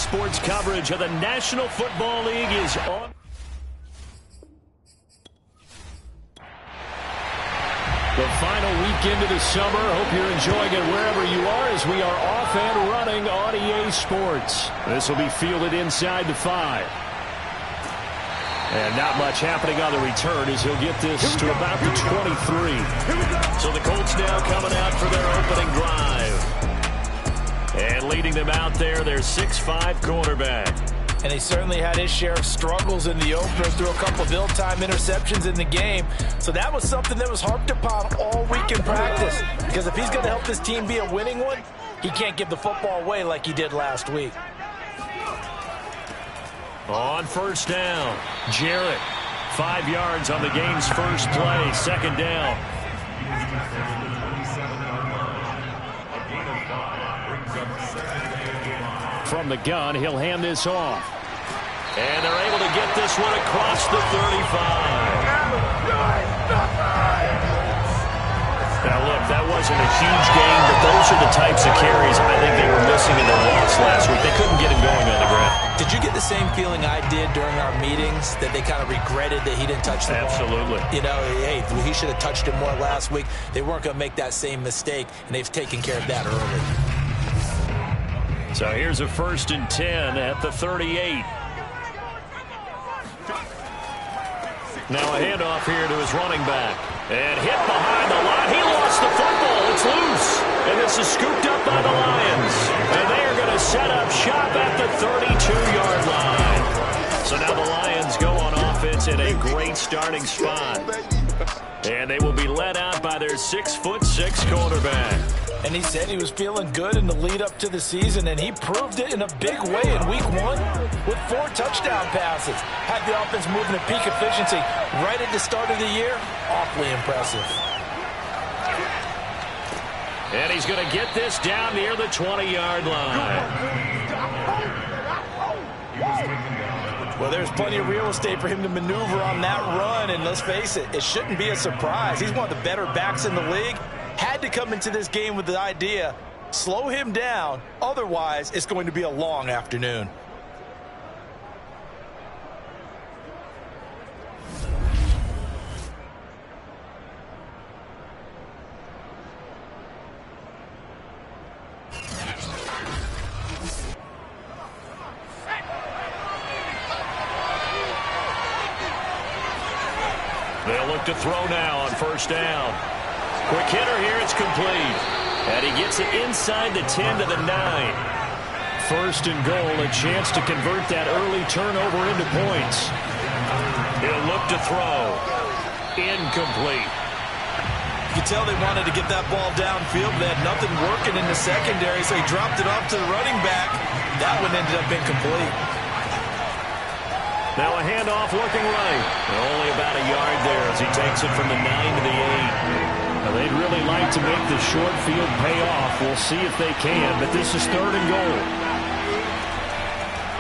Sports coverage of the National Football League is on. The final weekend of the summer. Hope you're enjoying it wherever you are as we are off and running on EA Sports. This will be fielded inside the 5. And not much happening on the return as he'll get this to about the 23. So the Colts now coming out for their opening drive. And leading them out there, their 6'5" quarterback. And he certainly had his share of struggles in the opener, threw a couple of ill-timed interceptions in the game. So that was something that was harped upon all week in practice. Because if he's going to help this team be a winning one, he can't give the football away like he did last week. On first down, Jarrett. 5 yards on the game's first play, second down. From the gun, he'll hand this off. And they're able to get this one across the 35. Now, look, that wasn't a huge gain, but those are the types of carries I think they were missing in their loss last week. They couldn't get him going on the ground. Did you get the same feeling I did during our meetings, that they kind of regretted that he didn't touch the ball? Absolutely. You know, hey, he should have touched it more last week. They weren't going to make that same mistake, and they've taken care of that early. So here's a 1st and 10 at the 38. Now a handoff here to his running back. And hit behind the line. He lost the football. It's loose. And this is scooped up by the Lions. And they are going to set up shop at the 32-yard line. So now the Lions go on offense in a great starting spot. And they will be led out by their 6'6" quarterback. And he said he was feeling good in the lead up to the season, and he proved it in a big way in week 1 with 4 touchdown passes. Had the offense moving at peak efficiency right at the start of the year. Awfully impressive. And he's going to get this down near the 20-yard line. Well, there's plenty of real estate for him to maneuver on that run, and let's face it, it shouldn't be a surprise. He's one of the better backs in the league. Had to come into this game with the idea, slow him down, otherwise it's going to be a long afternoon. They'll look to throw now on first down. Quick hitter here, it's complete. And he gets it inside the 10 to the 9. 1st and goal, a chance to convert that early turnover into points. He'll look to throw. Incomplete. You can tell they wanted to get that ball downfield. They had nothing working in the secondary, so he dropped it off to the running back. That one ended up incomplete. Now a handoff looking right. Only about a yard there as he takes it from the 9 to the 8. Now they'd really like to make the short field pay off. We'll see if they can, but this is 3rd and goal.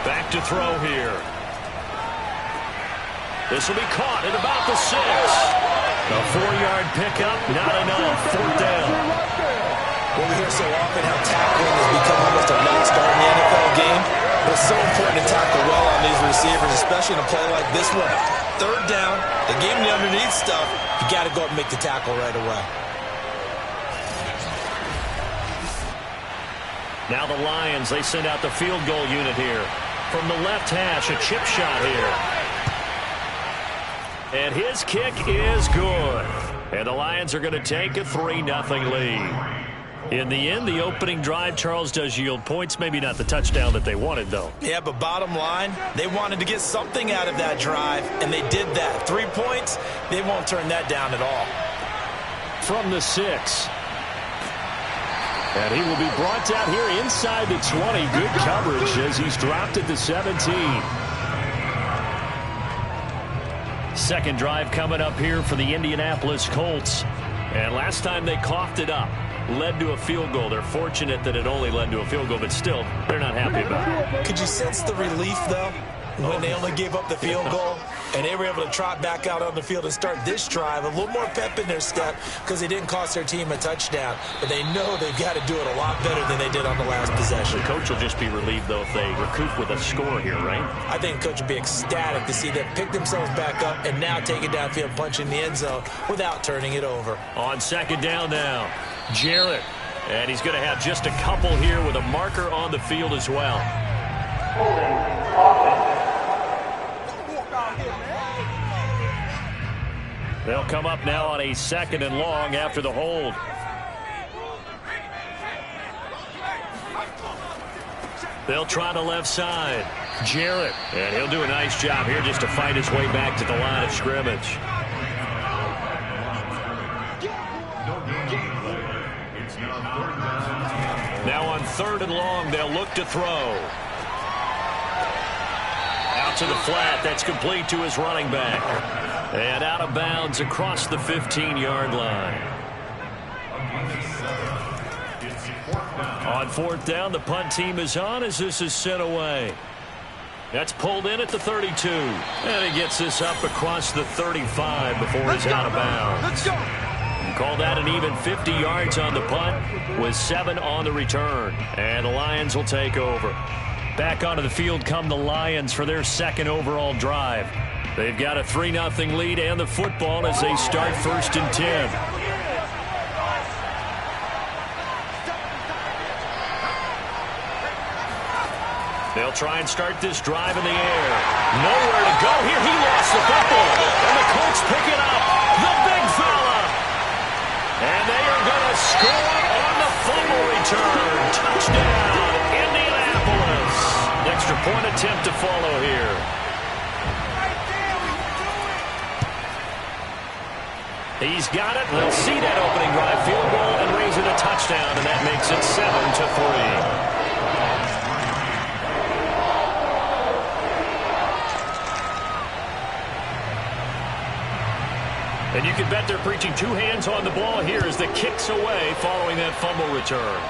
Back to throw here. This will be caught at about the 6. A 4-yard pickup, not enough. 4th down. Well, we hear so often how tackling has become almost a non-starter in the NFL game. But it's so important to tackle well on these receivers, especially in a play like this one. 3rd down, they gave him the underneath stuff. You got to go up and make the tackle right away. Now the Lions, they send out the field goal unit here. From the left hash, a chip shot here. And his kick is good. And the Lions are going to take a 3-0 lead. In the end, the opening drive, Charles, does yield points. Maybe not the touchdown that they wanted, though. Yeah, but bottom line, they wanted to get something out of that drive, and they did that. 3 points, they won't turn that down at all. From the 6. And he will be brought down here inside the 20. Good coverage as he's dropped at the 17. Second drive coming up here for the Indianapolis Colts. And last time they coughed it up, led to a field goal. They're fortunate that it only led to a field goal, but still, they're not happy about it. Could you sense the relief, though, when they only gave up the field goal? And they were able to trot back out on the field and start this drive. A little more pep in their step because they didn't cost their team a touchdown. But they know they've got to do it a lot better than they did on the last possession. The coach will just be relieved, though, if they recoup with a score here, right? I think the coach will be ecstatic to see them pick themselves back up and now take it downfield, punch in the end zone without turning it over. On second down now, Jarrett. And he's going to have just a couple here with a marker on the field as well. They'll come up now on a 2nd and long after the hold. They'll try the left side. Jarrett. And he'll do a nice job here just to fight his way back to the line of scrimmage. Now on 3rd and long, they'll look to throw. Out to the flat. That's complete to his running back. And out of bounds across the 15-yard line. On 4th down, the punt team is on as this is sent away. That's pulled in at the 32. And he gets this up across the 35 before he's out of bounds. Let's go. Call that an even 50 yards on the punt with 7 on the return. And the Lions will take over. Back onto the field come the Lions for their 2nd overall drive. They've got a 3-0 lead and the football as they start 1st and 10. They'll try and start this drive in the air. Nowhere to go here. He lost the football. And the Colts pick it up. The big fella. And they are going to score on the fumble return. Touchdown, Indianapolis. Extra point attempt to follow here. He's got it. They'll see that opening drive field goal and raise it a touchdown, and that makes it 7-3. And you can bet they're preaching 2 hands on the ball here as the kick's away following that fumble return.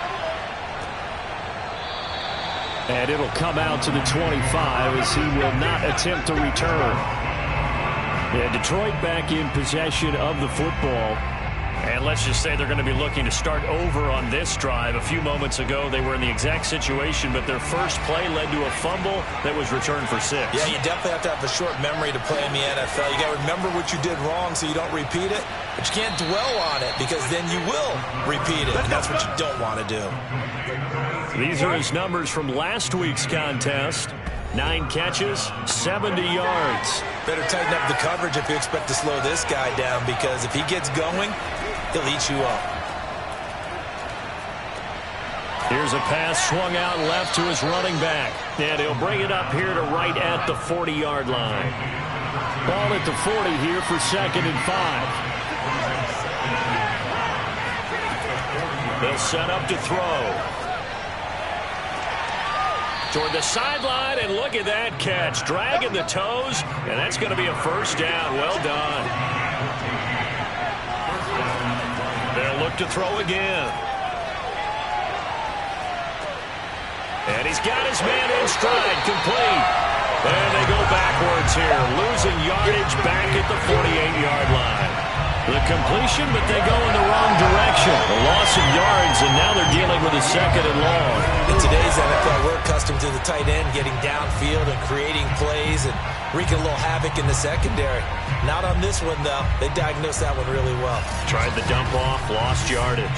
And it'll come out to the 25 as he will not attempt to return. And Detroit back in possession of the football. And let's just say they're going to be looking to start over on this drive. A few moments ago, they were in the exact situation, but their first play led to a fumble that was returned for 6. Yeah, you definitely have to have a short memory to play in the NFL. You got to remember what you did wrong so you don't repeat it, but you can't dwell on it because then you will repeat it, and that's what you don't want to do. These are his numbers from last week's contest. 9 catches, 70 yards. Better tighten up the coverage if you expect to slow this guy down, because if he gets going, he'll eat you up. Here's a pass swung out left to his running back. And he'll bring it up here to right at the 40-yard line. Ball at the 40 here for 2nd and 5. They'll set up to throw. Toward the sideline, and look at that catch. Dragging the toes, and that's going to be a 1st down. Well done. They'll look to throw again. And he's got his man in stride, complete. And they go backwards here, losing yardage back at the 48-yard line. The completion, but they go in the wrong direction. A loss of yards, and now they're dealing with a 2nd and long. In today's NFL, we're accustomed to the tight end getting downfield and creating plays and wreaking a little havoc in the secondary. Not on this one, though. They diagnosed that one really well. Tried the dump off, lost yardage.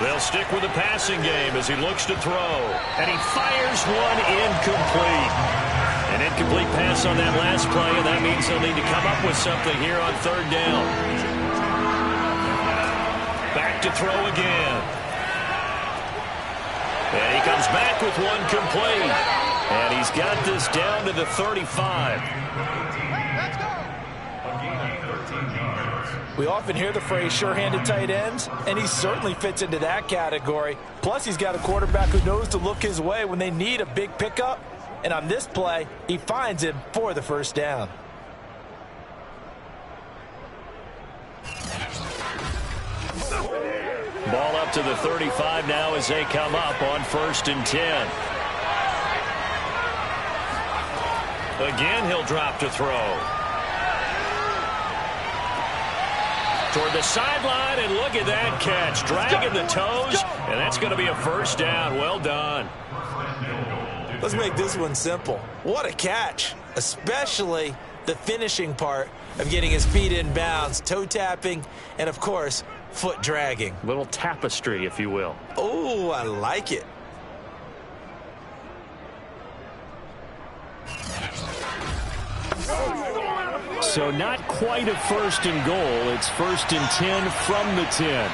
They'll stick with the passing game as he looks to throw. And he fires one incomplete. An incomplete pass on that last play, and that means they'll need to come up with something here on 3rd down. Back to throw again. And he comes back with one complete. And he's got this down to the 35. We often hear the phrase sure-handed tight ends, and he certainly fits into that category. Plus, he's got a quarterback who knows to look his way when they need a big pickup. And on this play, he finds him for the 1st down. Ball up to the 35 now as they come up on 1st and 10. Again, he'll drop to throw. Toward the sideline, and look at that catch. Dragging the toes, and that's going to be a 1st down. Well done. Let's make this one simple. What a catch, especially the finishing part of getting his feet in bounds, toe tapping, and, of course, foot dragging. Little tapestry, if you will. Oh, I like it. So not quite a 1st and goal. It's 1st and 10 from the 10.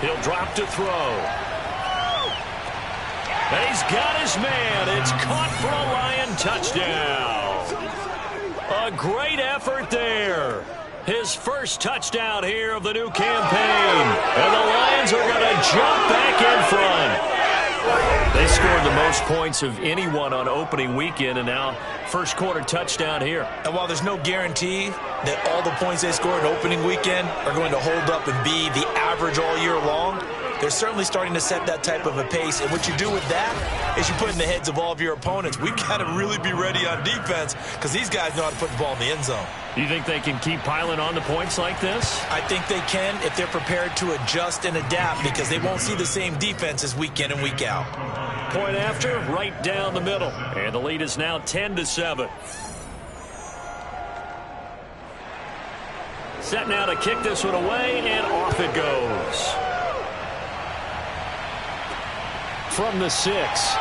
He'll drop to throw. And he's got his man. It's caught for a Lion touchdown. A great effort there. His first touchdown here of the new campaign. And the Lions are going to jump back in front. They scored the most points of anyone on opening weekend, and now first quarter touchdown here. And while there's no guarantee that all the points they scored opening weekend are going to hold up and be the average all year long, they're certainly starting to set that type of a pace. And what you do with that is you put in the heads of all of your opponents, we've got to really be ready on defense because these guys know how to put the ball in the end zone. You think they can keep piling on the points like this? I think they can if they're prepared to adjust and adapt because they won't see the same defenses week in and week out. Point after, right down the middle. And the lead is now 10-7. Set now to kick this one away, and off it goes. From the 6.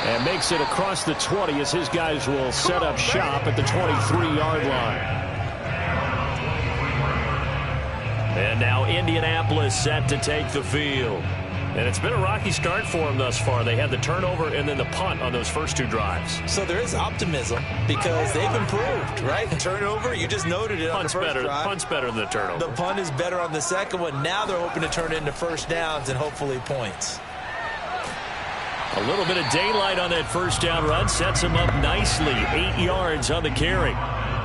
And makes it across the 20 as his guys will set up shop at the 23-yard line. And now Indianapolis set to take the field. And it's been a rocky start for them thus far. They had the turnover and then the punt on those first 2 drives. So there is optimism because they've improved, right? Turnover, you just noted it on the first drive. Punt's better than the turnover. The punt is better on the second one. Now they're hoping to turn it into 1st downs and hopefully points. A little bit of daylight on that 1st down run sets him up nicely. 8 yards on the carry.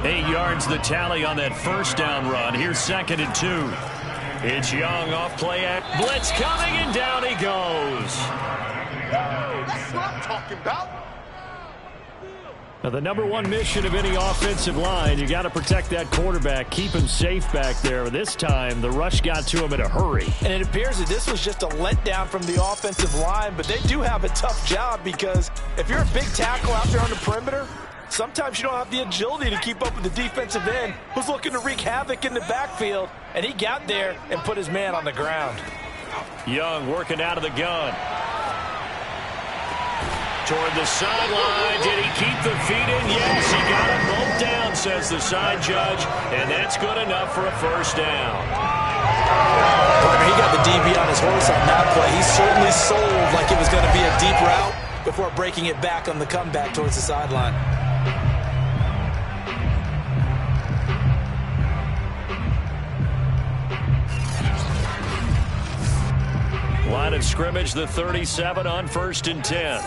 8 yards the tally on that 1st down run. Here's 2nd and 2. It's Young off play act. Blitz coming, and down he goes. That's what I'm talking about. Now, the #1 mission of any offensive line, you got to protect that quarterback, keep him safe back there. This time, the rush got to him in a hurry. And it appears that this was just a letdown from the offensive line, but they do have a tough job because if you're a big tackle out there on the perimeter, sometimes you don't have the agility to keep up with the defensive end who's looking to wreak havoc in the backfield, and he got there and put his man on the ground. Young working out of the gun. Toward the sideline. Did he keep the feet in? Yes, he got them both down, says the side judge, and that's good enough for a 1st down. He got the DB on his horse on that play. He certainly sold like it was going to be a deep route before breaking it back on the comeback towards the sideline. Line of scrimmage, the 37 on 1st and 10.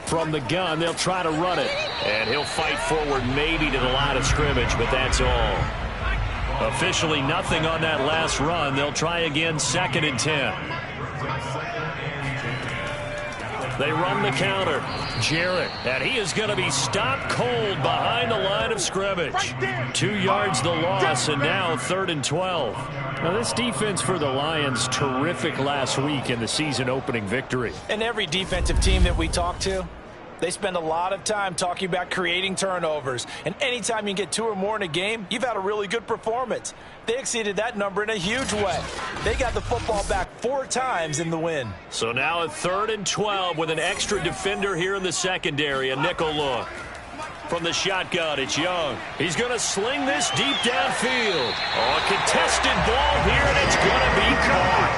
From the gun, they'll try to run it. And he'll fight forward maybe to the line of scrimmage, but that's all. Officially nothing on that last run. They'll try again 2nd and 10. They run the counter. Jarrett, and he is going to be stopped cold behind the line of scrimmage. 2 yards the loss, and now 3rd and 12. Now, this defense for the Lions, terrific last week in the season opening victory. And every defensive team that we talk to, they spend a lot of time talking about creating turnovers. And anytime you get 2 or more in a game, you've had a really good performance. They exceeded that number in a huge way. They got the football back 4 times in the win. So now a 3rd and 12 with an extra defender here in the secondary, a nickel look. From the shotgun, it's Young. He's going to sling this deep downfield. Oh, a contested ball here, and it's going to be caught.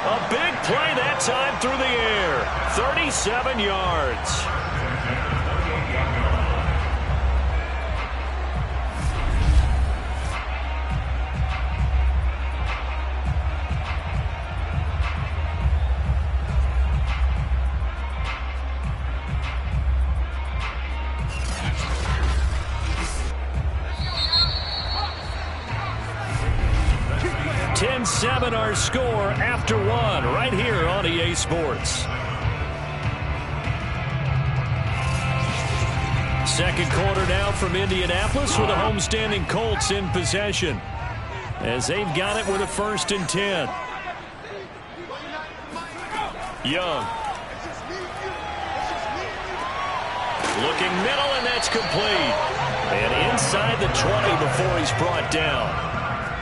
A big play that time through the air. 37 yards. 27 our score after one right here on EA Sports. Second quarter now from Indianapolis with the homestanding Colts in possession as they've got it with a 1st and 10. Young. Looking middle, and that's complete. And inside the 20 before he's brought down.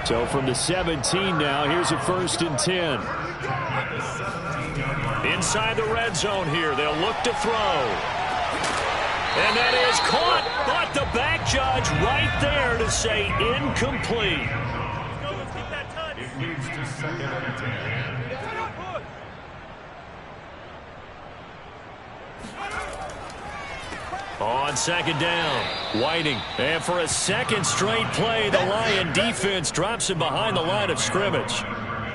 So from the 17 now, here's a 1st and 10. Inside the red zone here, they'll look to throw. And that is caught, but the back judge right there to say incomplete. It leads to 2nd and 10. On 2nd down, Whiting. And for a second straight play, the Lion defense drops him behind the line of scrimmage.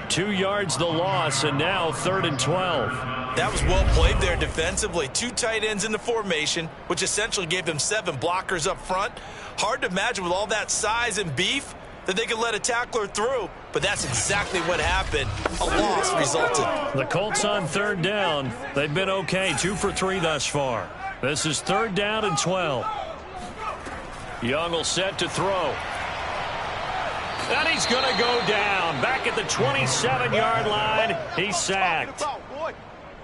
2 yards the loss, and now 3rd and 12. That was well played there defensively. 2 tight ends in the formation, which essentially gave them 7 blockers up front. Hard to imagine with all that size and beef that they could let a tackler through, but that's exactly what happened. A loss resulted. The Colts on 3rd down. They've been okay, 2 for 3 thus far. This is 3rd down and 12. Young will set to throw. And he's going to go down. Back at the 27-yard line, he's sacked.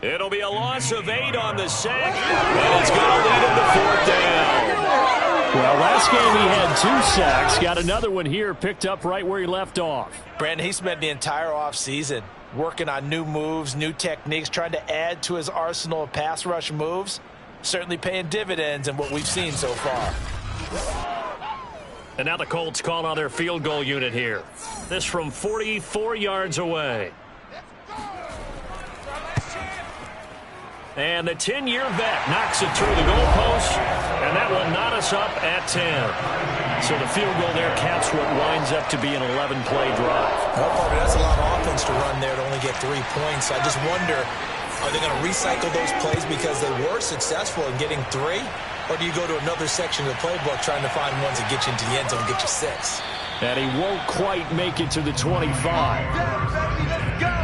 It'll be a loss of 8 on the sack, and it's going to lead him to 4th down. Well, last game he had 2 sacks. Got another one here, picked up right where he left off. Brandon, he spent the entire offseason working on new moves, new techniques, trying to add to his arsenal of pass rush moves. Certainly paying dividends in what we've seen so far. And now the Colts call on their field goal unit here. This from 44 yards away. And the 10-year vet knocks it through the goalpost, and that will knot us up at 10. So the field goal there caps what winds up to be an 11-play drive. Well, Parker, that's a lot of offense to run there to only get 3 points. I just wonder, are they going to recycle those plays because they were successful in getting 3? Or do you go to another section of the playbook trying to find ones that get you into the end zone and get you 6? And he won't quite make it to the 25. Let's go!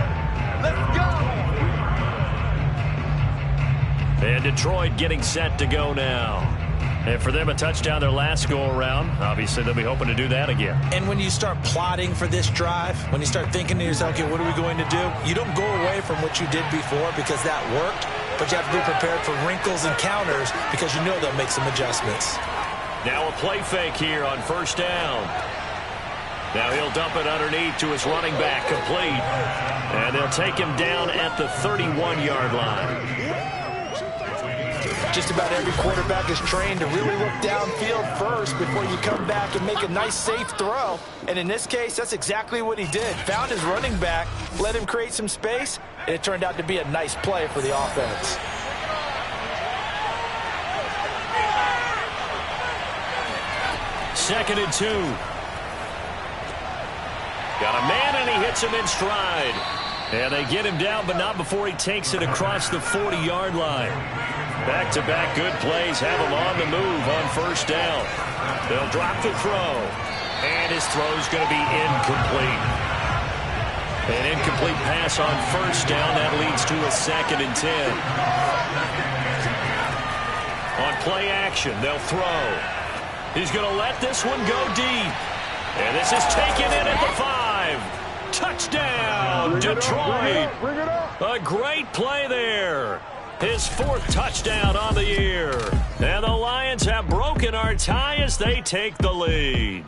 Let's go! And Detroit getting set to go now. And for them, a touchdown their last go-around. Obviously, they'll be hoping to do that again. And when you start plotting for this drive, when you start thinking to yourself, okay, what are we going to do? You don't go away from what you did before because that worked, but you have to be prepared for wrinkles and counters because you know they'll make some adjustments. Now a play fake here on 1st down. Now he'll dump it underneath to his running back, complete. And they'll take him down at the 31-yard line. Just about every quarterback is trained to really look downfield first before you come back and make a nice, safe throw. And in this case, that's exactly what he did. Found his running back, let him create some space, and it turned out to be a nice play for the offense. Second and 2. Got a man, and he hits him in stride. And they get him down, but not before he takes it across the 40-yard line. Back-to-back good plays have him on the move on 1st down. They'll drop the throw. And his throw's going to be incomplete. An incomplete pass on 1st down. That leads to a 2nd and 10. On play action, they'll throw. He's going to let this one go deep. And this is taken in at the 5. Touchdown, Detroit. A great play there. His 4th touchdown on the year. And the Lions have broken our tie as they take the lead.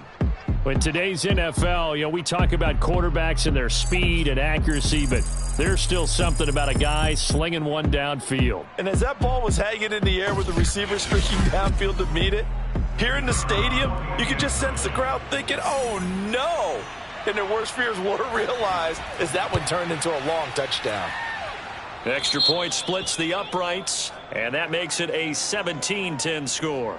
In today's NFL, we talk about quarterbacks and their speed and accuracy, but there's still something about a guy slinging one downfield. And as that ball was hanging in the air with the receiver streaking downfield to meet it, here in the stadium, you could just sense the crowd thinking, oh, no. And their worst fears were realized as that one turned into a long touchdown. Extra point splits the uprights, and that makes it a 17-10 score.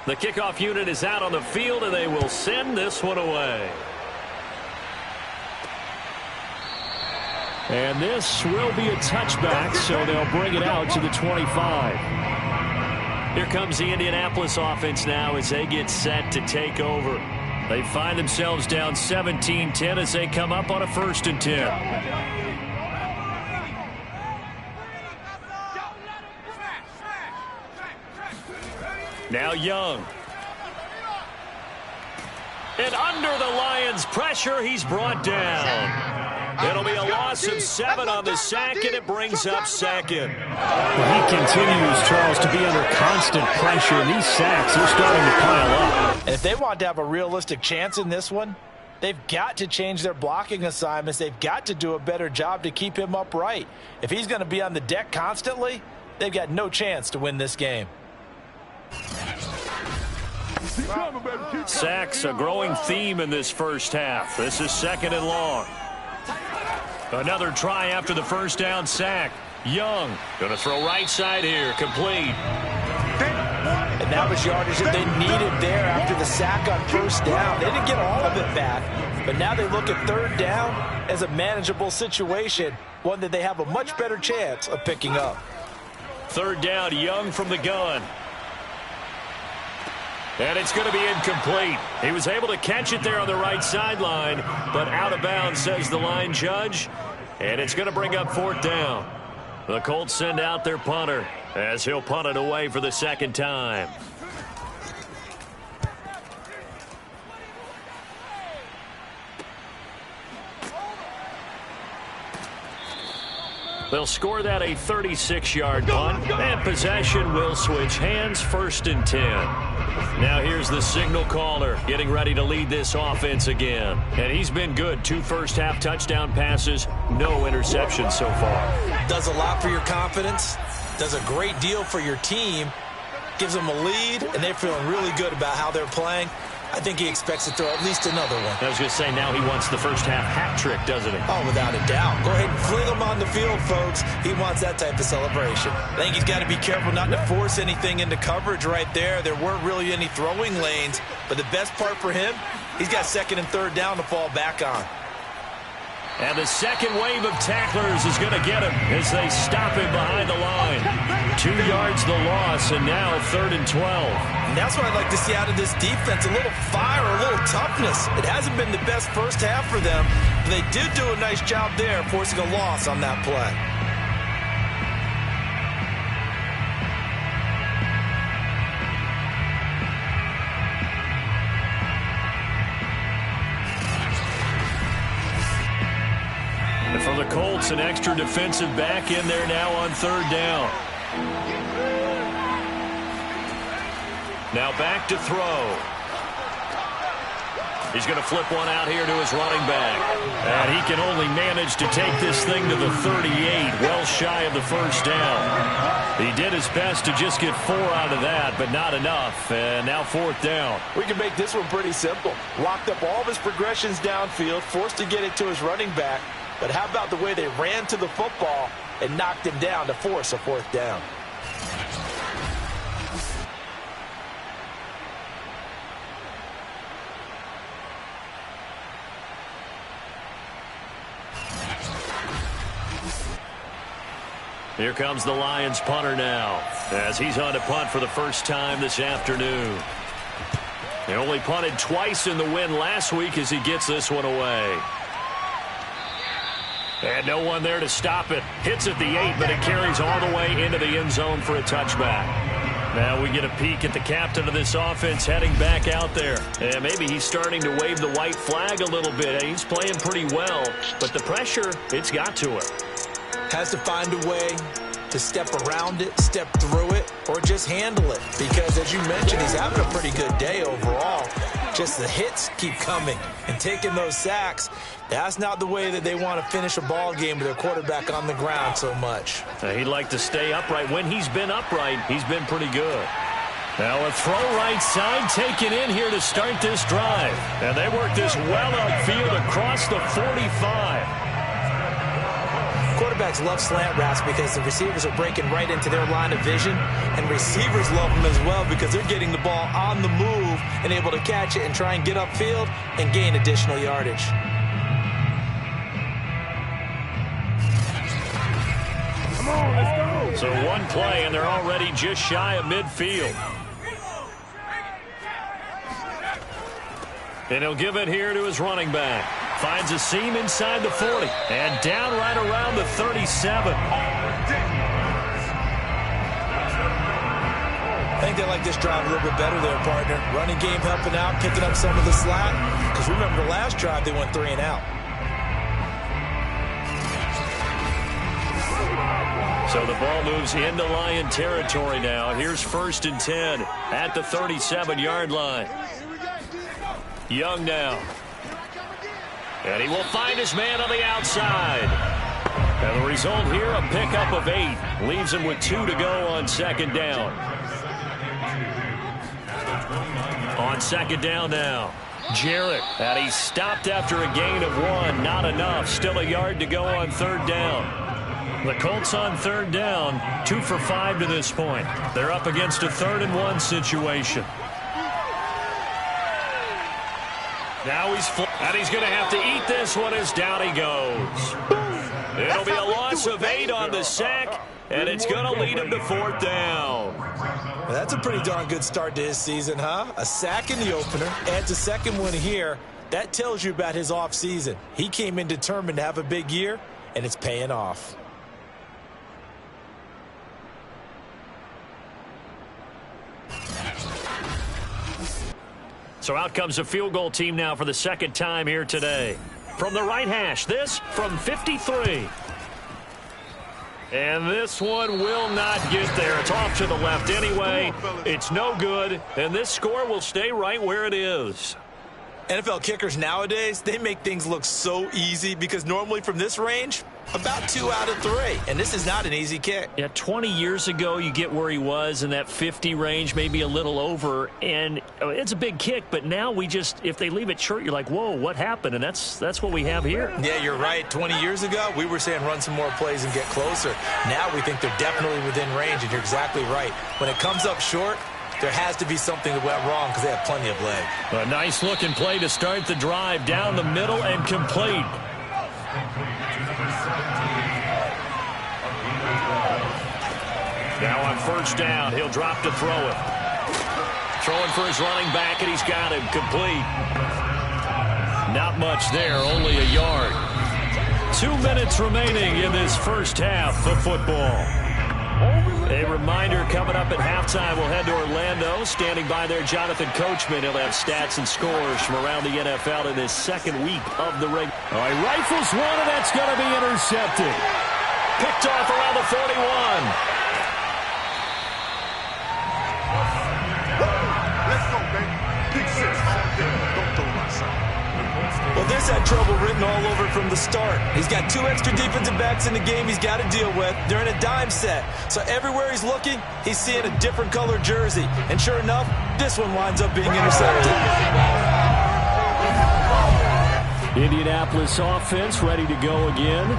The kickoff unit is out on the field, and they will send this one away. And this will be a touchback, so they'll bring it out to the 25. Here comes the Indianapolis offense now as they get set to take over. They find themselves down 17-10 as they come up on a 1st and 10. Now Young. And under the Lions' pressure, he's brought down. It'll be a loss of 7 on the sack, and it brings up 2nd. Well, he continues, Charles, to be under constant pressure, and these sacks are starting to pile up. And if they want to have a realistic chance in this one, they've got to change their blocking assignments. They've got to do a better job to keep him upright. If he's going to be on the deck constantly, they've got no chance to win this game. Sacks, a growing theme in this first half. This is 2nd and long. Another try after the first down sack. Young going to throw right side here, complete. And that was yardage that they needed there after the sack on 1st down. They didn't get all of it back, but now they look at 3rd down as a manageable situation, one that they have a much better chance of picking up. 3rd down, Young from the gun. And it's going to be incomplete. He was able to catch it there on the right sideline, but out of bounds, says the line judge. And it's going to bring up 4th down. The Colts send out their punter as he'll punt it away for the 2nd time. They'll score that a 36-yard punt, and possession will switch hands, 1st and 10. Now here's the signal caller getting ready to lead this offense again. And he's been good. 2 first-half touchdown passes, no interceptions so far. Does a lot for your confidence, does a great deal for your team, gives them a lead, and they're feeling really good about how they're playing. I think he expects to throw at least another one. I was going to say, now he wants the first half hat trick, doesn't he? Oh, without a doubt. Go ahead and fling him on the field, folks. He wants that type of celebration. I think he's got to be careful not to force anything into coverage right there. There weren't really any throwing lanes, but the best part for him, he's got 2nd and 3rd down to fall back on. And the second wave of tacklers is going to get him as they stop him behind the line. 2 yards the loss, and now 3rd and 12. And that's what I'd like to see out of this defense, a little fire, a little toughness. It hasn't been the best first half for them, but they did do a nice job there forcing a loss on that play. And for the Colts, an extra defensive back in there now on 3rd down. Now back to throw. He's going to flip one out here to his running back. And he can only manage to take this thing to the 38, well shy of the first down. He did his best to just get 4 out of that, but not enough. And now 4th down. We can make this one pretty simple. Locked up all of his progressions downfield, forced to get it to his running back. But how about the way they ran to the football and knocked him down to force a 4th down? Here comes the Lions punter now as he's on to punt for the first time this afternoon. He only punted twice in the win last week as he gets this one away. And no one there to stop it. Hits at the 8, but it carries all the way into the end zone for a touchback. Now we get a peek at the captain of this offense heading back out there. And maybe he's starting to wave the white flag a little bit. He's playing pretty well, but the pressure, it's got to him. Has to find a way to step around it, step through it, or just handle it. Because as you mentioned, he's having a pretty good day overall. Just the hits keep coming and taking those sacks. That's not the way that they want to finish a ball game with their quarterback on the ground so much. He'd like to stay upright. When he's been upright, he's been pretty good. Now a throw right side taken in here to start this drive. And they work this well upfield across the 45. Quarterbacks love slant routes because the receivers are breaking right into their line of vision, and receivers love them as well because they're getting the ball on the move and able to catch it and try and get upfield and gain additional yardage. So one play, and they're already just shy of midfield. And he'll give it here to his running back. Finds a seam inside the 40. And down right around the 37. I think they like this drive a little bit better there, partner. Running game helping out, picking up some of the slack. Because remember, the last drive, they went 3 and out. So the ball moves into Lion territory now. Here's 1st and 10 at the 37-yard line. Young now. And he will find his man on the outside. And the result here, a pickup of 8. Leaves him with 2 to go on 2nd down. On 2nd down now, Jarrett. And he stopped after a gain of 1. Not enough. Still a yard to go on 3rd down. The Colts on 3rd down, 2 for 5 to this point. They're up against a 3rd and 1 situation. Now he's and he's going to have to eat this one as down he goes. It'll be a loss of 8 on the sack, and it's going to lead him to 4th down. Well, that's a pretty darn good start to his season, huh? A sack in the opener, adds a 2nd one here. That tells you about his offseason. He came in determined to have a big year, and it's paying off. So out comes a field goal team now for the 2nd time here today. From the right hash, this from 53. And this one will not get there. It's off to the left anyway. It's no good, and this score will stay right where it is. NFL kickers nowadays, they make things look so easy because normally from this range, about 2 out of 3. And this is not an easy kick. Yeah, 20 years ago, you get where he was in that 50 range, maybe a little over. And it's a big kick, but now we just, if they leave it short, you're like, whoa, what happened? And that's what we have here. Yeah, you're right. 20 years ago, we were saying run some more plays and get closer. Now we think they're definitely within range, and you're exactly right. When it comes up short, there has to be something that went wrong because they have plenty of leg. A nice looking play to start the drive down the middle and complete. Now on 1st down, he'll drop to throw it. Throwing for his running back, and he's got him complete. Not much there, only a yard. 2 minutes remaining in this first half of football. A reminder coming up at halftime, we'll head to Orlando. Standing by there, Jonathan Coachman. He'll have stats and scores from around the NFL in this 2nd week of the ring. All right, rifles one, and that's going to be intercepted. Picked off around the 41. Well, this had trouble written all over from the start. He's got 2 extra defensive backs in the game he's got to deal with. They're in a dime set. So everywhere he's looking, he's seeing a different color jersey. And sure enough, this one winds up being intercepted. Indianapolis offense ready to go again.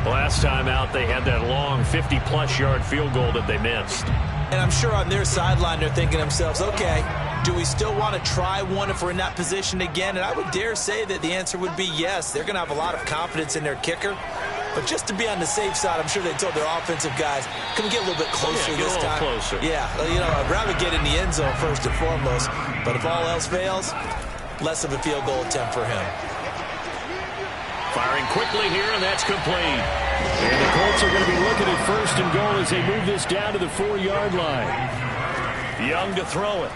Last time out, they had that long 50-plus yard field goal that they missed. And I'm sure on their sideline, they're thinking to themselves, okay, do we still want to try one if we're in that position again? And I would dare say that the answer would be yes. They're going to have a lot of confidence in their kicker. But just to be on the safe side, I'm sure they told their offensive guys, can we get a little bit closer this time? Closer. Yeah, you know, I'd rather get in the end zone first and foremost. But if all else fails, less of a field goal attempt for him. Firing quickly here, and that's complete. And the Colts are going to be looking at 1st and goal as they move this down to the 4-yard line. Young to throw it.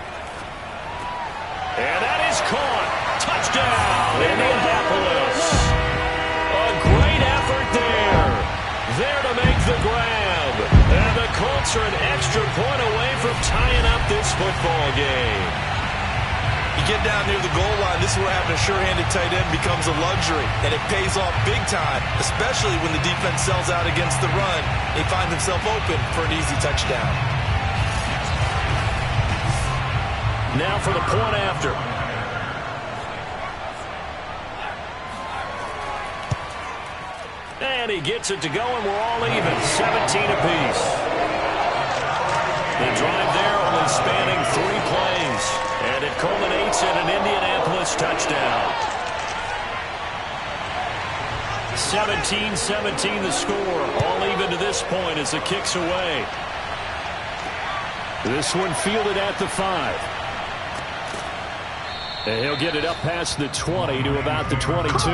And that is caught. Touchdown, Indianapolis. A great effort there. There to make the grab. And the Colts are an extra point away from tying up this football game. You get down near the goal line, this is where having a sure-handed tight end becomes a luxury. And it pays off big time, especially when the defense sells out against the run. He finds himself open for an easy touchdown. Now for the point after. And he gets it to go, and we're all even. 17 apiece. The drive there only spanning 3 plays. And it culminates in an Indianapolis touchdown. 17-17 the score. All even to this point as the kick's away. This one fielded at the 5. And he'll get it up past the 20 to about the 22.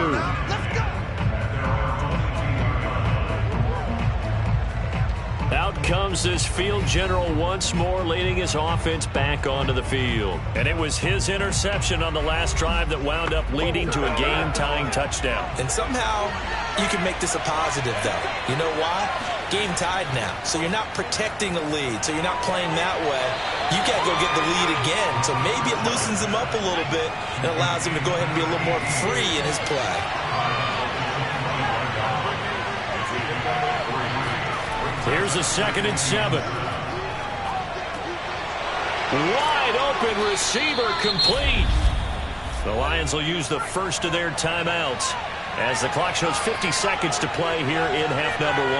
Out comes this field general once more, leading his offense back onto the field. And it was his interception on the last drive that wound up leading to a game-tying touchdown. And somehow you can make this a positive, though. You know why? Game tied now. So you're not protecting a lead. So you're not playing that way. You got to go get the lead again. So maybe it loosens him up a little bit and allows him to go ahead and be a little more free in his play. Here's a 2nd and 7. Wide open receiver complete. The Lions will use the first of their timeouts as the clock shows 50 seconds to play here in half number 1.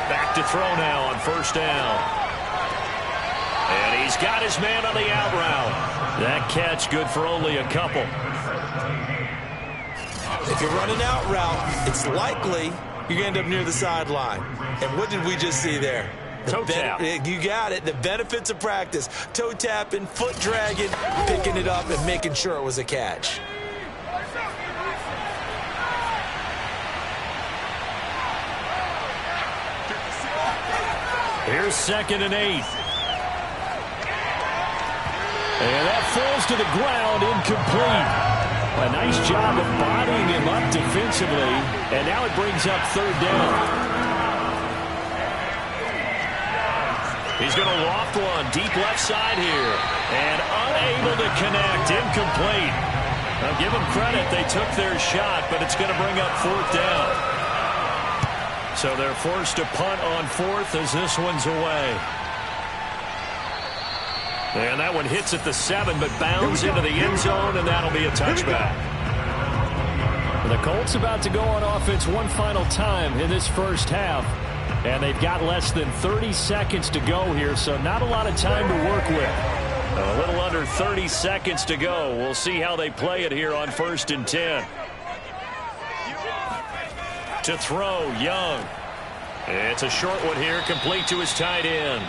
Back to throw now on 1st down. And he's got his man on the out route. That catch good for only a couple. If you're running out route, it's likely you're going to end up near the sideline. And what did we just see there? Toe tap. You got it. The benefits of practice. Toe tapping, foot dragging, picking it up, and making sure it was a catch. Here's 2nd and 8. And that falls to the ground, incomplete. A nice job of bodying him up defensively, and now it brings up 3rd down. He's going to loft one deep left side here, and unable to connect, incomplete. Now give them credit, they took their shot, but it's going to bring up 4th down. So they're forced to punt on 4th as this one's away. And that one hits at the 7, but bounds into the end zone, and that'll be a touchback. The Colts about to go on offense one final time in this first half. And they've got less than 30 seconds to go here, so not a lot of time to work with. A little under 30 seconds to go. We'll see how they play it here on 1st and 10. To throw, Young. It's a short one here, complete to his tight end.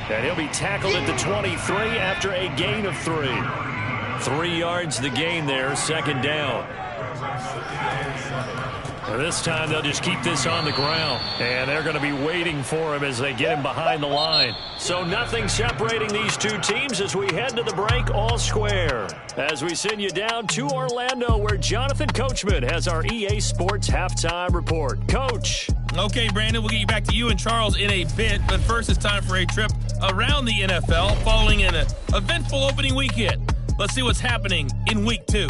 And he'll be tackled at the 23 after a gain of 3. 3 yards the gain there, 2nd down. And this time they'll just keep this on the ground. And they're going to be waiting for him as they get him behind the line. So nothing separating these two teams as we head to the break all square. As we send you down to Orlando where Jonathan Coachman has our EA Sports Halftime Report. Coach. Okay, Brandon, we'll get you back to you and Charles in a bit. But first, it's time for a trip around the NFL following an eventful opening weekend. Let's see what's happening in Week 2.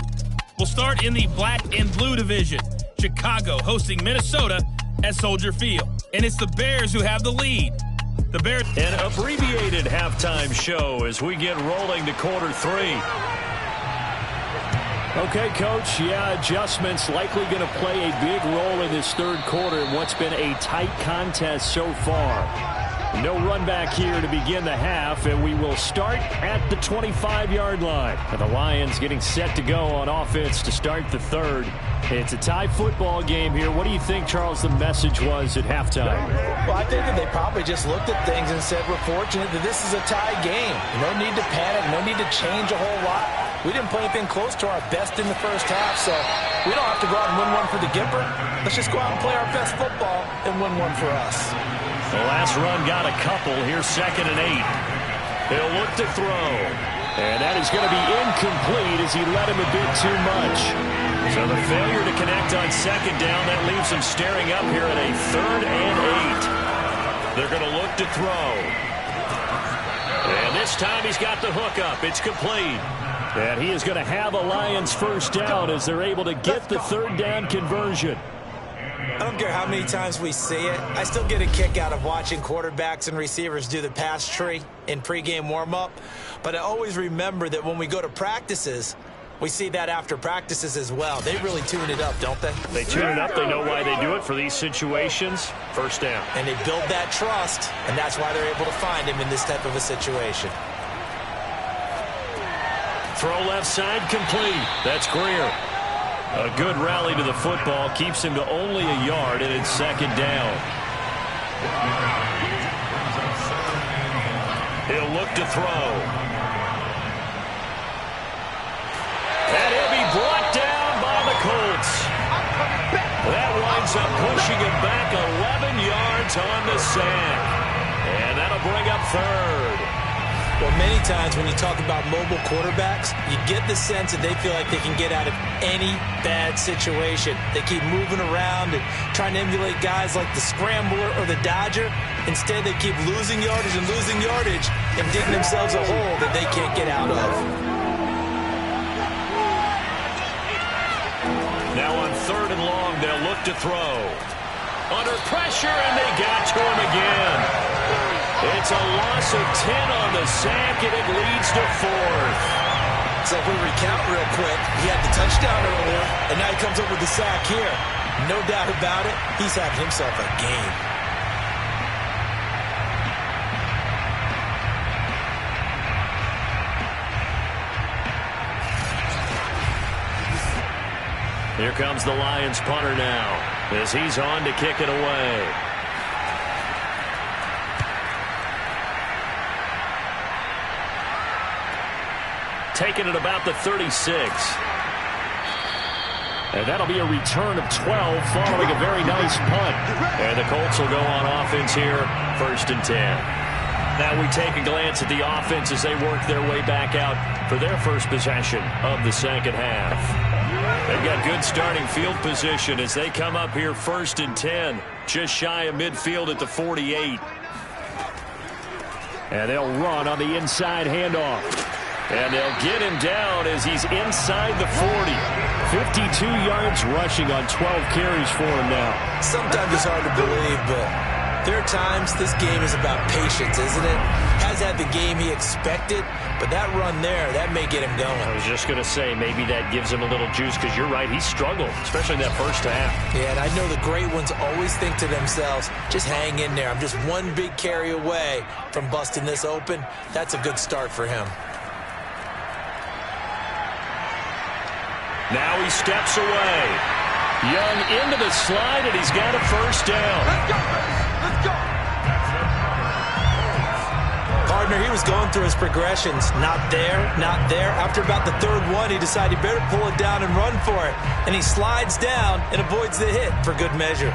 We'll start in the black and blue division. Chicago hosting Minnesota at Soldier Field. And it's the Bears who have the lead. The Bears. An abbreviated halftime show as we get rolling to quarter 3. Okay, Coach, adjustments likely going to play a big role in this 3rd quarter in what's been a tight contest so far. No run back here to begin the half, and we will start at the 25-yard line. And the Lions getting set to go on offense to start the 3rd. It's a tie football game here. What do you think, Charles, the message was at halftime? Well, I think that they probably just looked at things and said, we're fortunate that this is a tie game. No need to panic, no need to change a whole lot. We didn't play anything close to our best in the first half, so we don't have to go out and win one for the Gipper. Let's just go out and play our best football and win one for us. The last run got a couple. Here's 2nd and 8. He'll look to throw. And that is going to be incomplete as he let him a bit too much. So the failure to connect on 2nd down, that leaves him staring up here at a 3rd and 8. They're going to look to throw. And this time he's got the hook up. It's complete. And he is going to have a Lions first down as they're able to get the 3rd down conversion. I don't care how many times we see it. I still get a kick out of watching quarterbacks and receivers do the pass tree in pregame warm-up. But I always remember that when we go to practices, we see that after practices as well. They really tune it up, don't they? They tune it up. They know why they do it for these situations. First down. And they build that trust, and that's why they're able to find him in this type of a situation. Throw left side complete. That's Greer. A good rally to the football keeps him to only a yard, and it's second down. He'll look to throw. And he'll be brought down by the Colts. That winds up pushing him back 11 yards on the sack. And that'll bring up third. Well, many times when you talk about mobile quarterbacks, you get the sense that they feel like they can get out of any bad situation. They keep moving around and trying to emulate guys like the Scrambler or the Dodger. Instead, they keep losing yardage and digging themselves a hole that they can't get out of. Now on third and long, they'll look to throw. Under pressure, and they got to him again. It's a loss of 10 on the sack, and it leads to fourth. So if we recount real quick, he had the touchdown earlier, and now he comes up with the sack here. No doubt about it, he's having himself a game. Here comes the Lions punter now, as he's on to kick it away. Taking it about the 36. And that'll be a return of 12 following a very nice punt. And the Colts will go on offense here, 1st and 10. Now we take a glance at the offense as they work their way back out for their first possession of the second half. They've got good starting field position as they come up here 1st and 10, just shy of midfield at the 48. And they'll run on the inside handoff. And they'll get him down as he's inside the 40. 52 yards rushing on 12 carries for him now. Sometimes it's hard to believe, but there are times this game is about patience, isn't it? Has had the game he expected, but that run there, that may get him going. I was just going to say, maybe that gives him a little juice, because you're right, he struggled, especially that first half. Yeah, and I know the great ones always think to themselves, just hang in there. I'm just one big carry away from busting this open. That's a good start for him. Now he steps away. Young into the slide, and he's got a first down. Let's go, let's go. Partner, he was going through his progressions. Not there, not there. After about the third one, he decided he better pull it down and run for it. And he slides down and avoids the hit for good measure.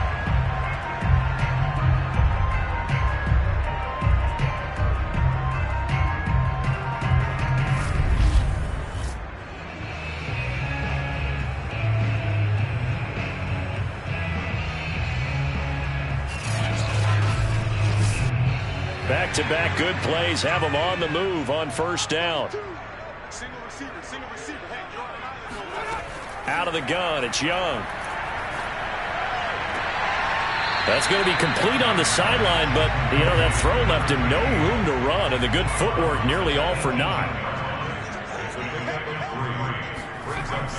Back-to-back good plays have him on the move on first down. Single receiver. Hey, you're on an island. Out of the gun, it's Young. That's going to be complete on the sideline, but, you know, that throw left him no room to run, and the good footwork nearly all for naught.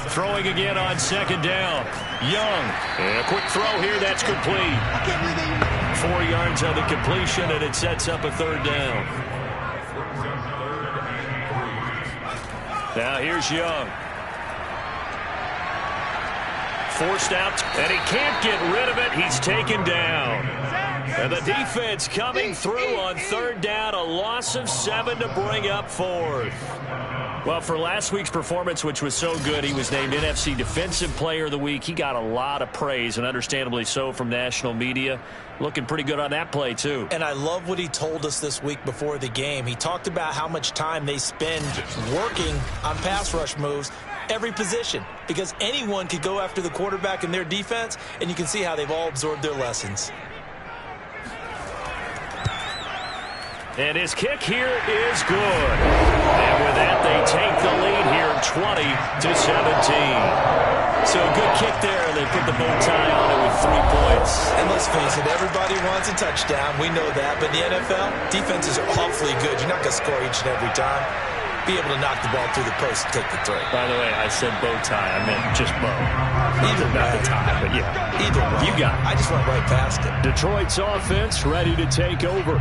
Throwing again on second down. Young. And a quick throw here, that's complete. 4 yards on the completion, and it sets up a third down. Now here's Young. Forced out, and he can't get rid of it. He's taken down. And the defense coming through on third down. A loss of 7 to bring up fourth. Well, for last week's performance, which was so good, he was named NFC Defensive Player of the Week. He got a lot of praise, and understandably so, from national media. Looking pretty good on that play, too. And I love what he told us this week before the game. He talked about how much time they spend working on pass rush moves, every position, because anyone could go after the quarterback in their defense, and you can see how they've all absorbed their lessons. And his kick here is good. And with that, they take the lead here 20-17. So a good kick there, and they put the bow tie on it with 3 points. And let's face it, everybody wants a touchdown. We know that. But in the NFL, defenses are awfully good. You're not going to score each and every time. Be able to knock the ball through the post and take the throw. By the way, I said bow tie. I meant just bow. Either not way. the tie, but yeah. Either way. You got it. I just went right past it. Detroit's offense ready to take over.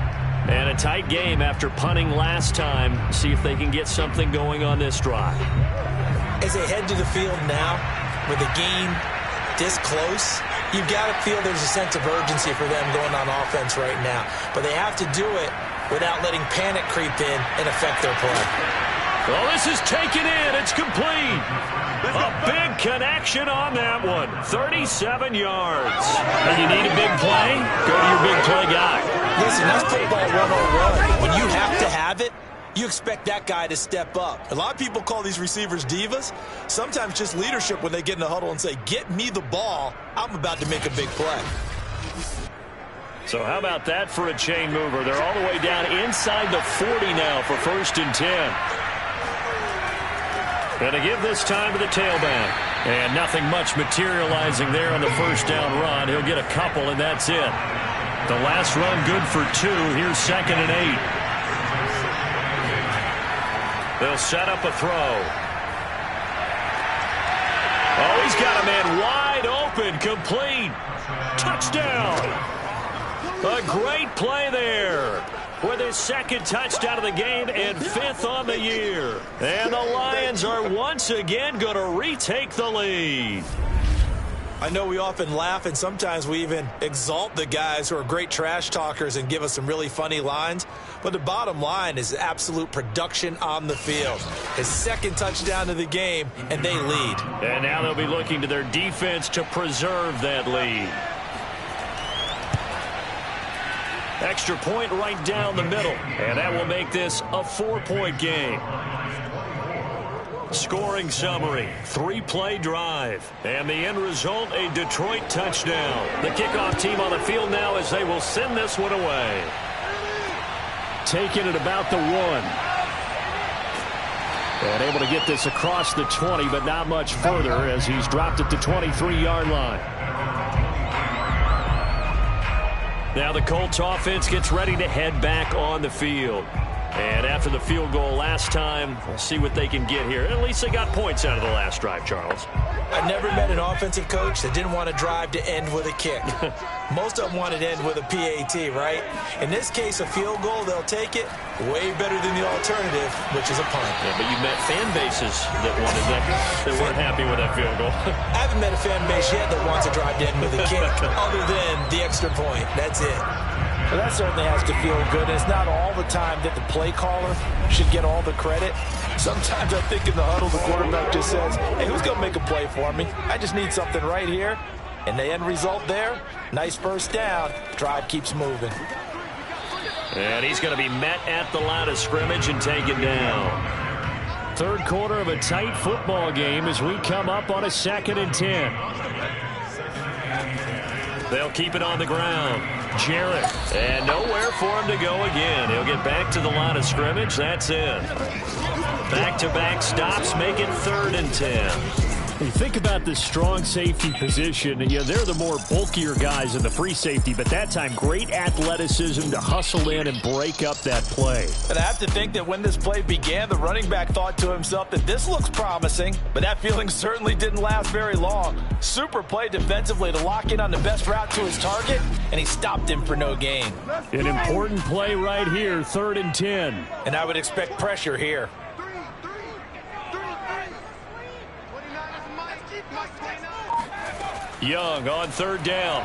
And a tight game after punting last time. See if they can get something going on this drive. As they head to the field now, with a game this close, you've got to feel there's a sense of urgency for them going on offense right now. But they have to do it without letting panic creep in and affect their play. Well, this is taken in. It's complete. A big connection on that one. 37 yards. And you need a big play? Go to your big play guy. Listen, that's football 101. When you have to have it, you expect that guy to step up. A lot of people call these receivers divas. Sometimes just leadership when they get in the huddle and say, get me the ball. I'm about to make a big play. So how about that for a chain mover? They're all the way down inside the 40 now for 1st and 10. Going to give this time to the tailback. And nothing much materializing there on the first down run. He'll get a couple, and that's it. The last run good for 2. Here's 2nd and 8. They'll set up a throw. Oh, he's got a man wide open, complete. Touchdown. A great play there. With his 2nd touchdown of the game and 5th on the year. And the Lions are once again going to retake the lead. I know we often laugh and sometimes we even exalt the guys who are great trash talkers and give us some really funny lines. But the bottom line is absolute production on the field. His 2nd touchdown of the game, and they lead. And now they'll be looking to their defense to preserve that lead. Extra point right down the middle. And that will make this a 4-point game. Scoring summary, 3-play drive. And the end result, a Detroit touchdown. The kickoff team on the field now as they will send this one away. Taking it about the 1. And able to get this across the 20, but not much further as he's dropped it to 23-yard line. Now the Colts offense gets ready to head back on the field. And after the field goal last time, we'll see what they can get here. At least they got points out of the last drive, Charles. I've never met an offensive coach that didn't want to drive to end with a kick. Most of them want it to end with a PAT, right? In this case, a field goal, they'll take it way better than the alternative, which is a punt. Yeah, but you met fan bases that wanted that, that weren't happy with that field goal. I haven't met a fan base yet that wants to drive to end with a kick other than the extra point. That's it. Well, that certainly has to feel good. And it's not all the time that the play caller should get all the credit. Sometimes I think in the huddle, the quarterback just says, hey, who's going to make a play for me? I just need something right here. And the end result there, nice first down. Drive keeps moving. And he's going to be met at the line of scrimmage and taken down. 3rd quarter of a tight football game as we come up on a 2nd and 10. They'll keep it on the ground. Jarrett. And nowhere for him to go again. He'll get back to the line of scrimmage. That's it. Back-to-back stops make it 3rd and 10. You think about the strong safety position, and they're the more bulkier guys in the free safety, but that time great athleticism to hustle in and break up that play. And I have to think that when this play began, the running back thought to himself that this looks promising, but that feeling certainly didn't last very long. Super play defensively to lock in on the best route to his target, and he stopped him for no gain. An important play right here, 3rd and 10. And I would expect pressure here. Young on 3rd down.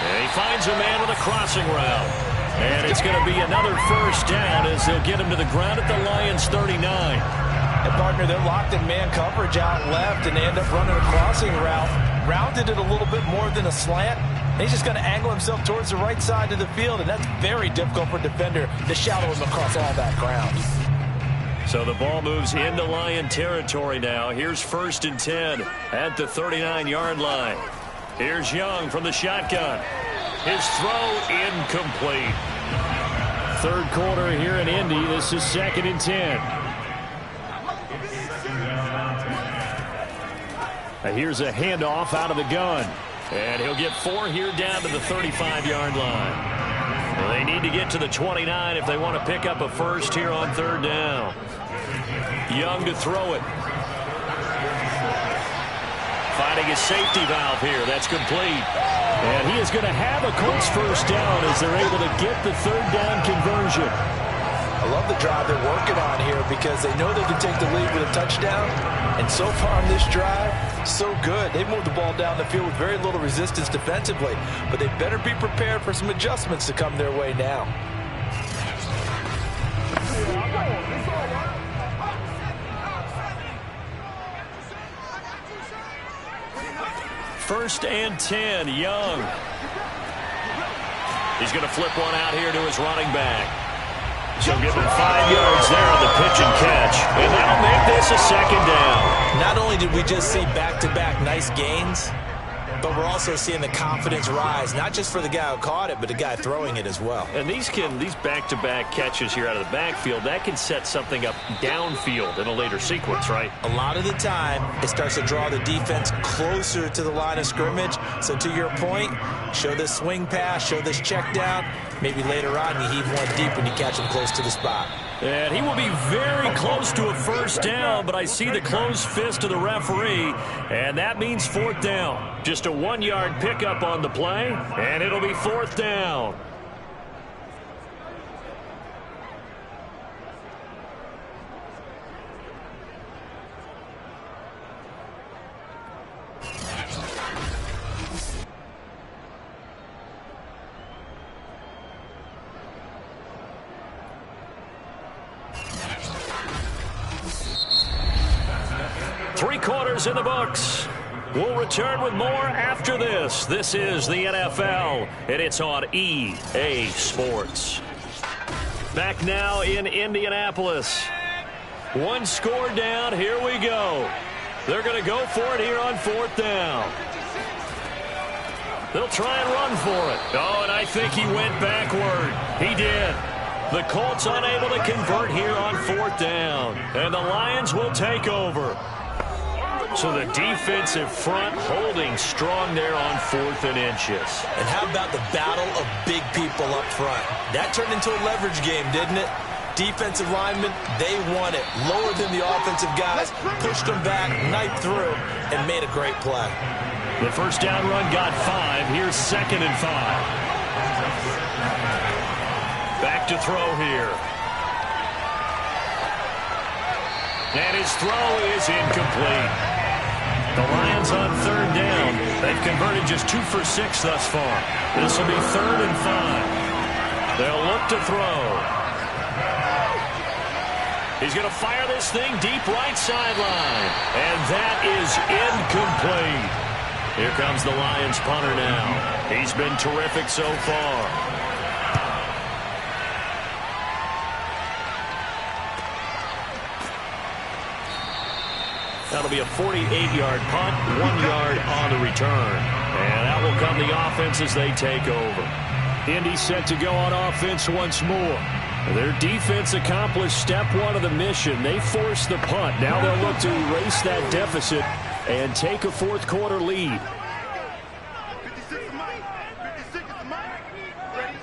And he finds a man with a crossing route. And it's going to be another first down as they'll get him to the ground at the Lions 39. And partner, they're locked in man coverage out left, and they end up running a crossing route. Rounded it a little bit more than a slant. And he's just going to angle himself towards the right side of the field, and that's very difficult for a defender to shadow him across all that ground. So the ball moves into Lion territory now. Here's 1st and 10 at the 39-yard line. Here's Young from the shotgun. His throw incomplete. 3rd quarter here in Indy. This is 2nd and 10. Now here's a handoff out of the gun. And he'll get 4 here down to the 35-yard line. Well, they need to get to the 29 if they want to pick up a first here on 3rd down. Young to throw it. Finding his safety valve here. That's complete. And he is going to have a Colts first down as they're able to get the 3rd down conversion. love the drive they're working on here because they know they can take the lead with a touchdown. And so far on this drive, so good. They moved the ball down the field with very little resistance defensively. But they better be prepared for some adjustments to come their way now. First and 10, Young. He's going to flip one out here to his running back. So give him 5 yards there on the pitch and catch. And that'll make this a second down. Not only did we just see back-to-back nice gains, but we're also seeing the confidence rise, not just for the guy who caught it, but the guy throwing it as well. And these back-to-back catches here out of the backfield, that can set something up downfield in a later sequence, right? A lot of the time, it starts to draw the defense closer to the line of scrimmage. So to your point, show this swing pass, show this check down. Maybe later on you heave one deep when you catch him close to the spot. And he will be very close to a first down, but I see the closed fist of the referee, and that means 4th down. Just a 1-yard pickup on the play, and it'll be 4th down. Three-quarters in the books. We'll return with more after this. This is the NFL, and it's on EA Sports. Back now in Indianapolis. 1 score down. Here we go. They're going to go for it here on 4th down. They'll try and run for it. Oh, and I think he went backward. He did. The Colts unable to convert here on 4th down. And the Lions will take over. So the defensive front holding strong there on 4th and inches. And how about the battle of big people up front? That turned into a leverage game, didn't it? Defensive linemen, they won it. Lower than the offensive guys, pushed them back, knifed through, and made a great play. The first down run got 5. Here's 2nd and 5. Back to throw here. And his throw is incomplete. The Lions on 3rd down. They've converted just 2 for 6 thus far. This will be 3rd and 5. They'll look to throw. He's going to fire this thing deep right sideline. And that is incomplete. Here comes the Lions punter now. He's been terrific so far. That'll be a 48-yard punt, 1 yard on the return. And that will come the offense as they take over. Indy set to go on offense once more. Their defense accomplished step 1 of the mission. They forced the punt. Now they'll look to erase that deficit and take a 4th quarter lead. 56 is mine. 56 is mine. Ready?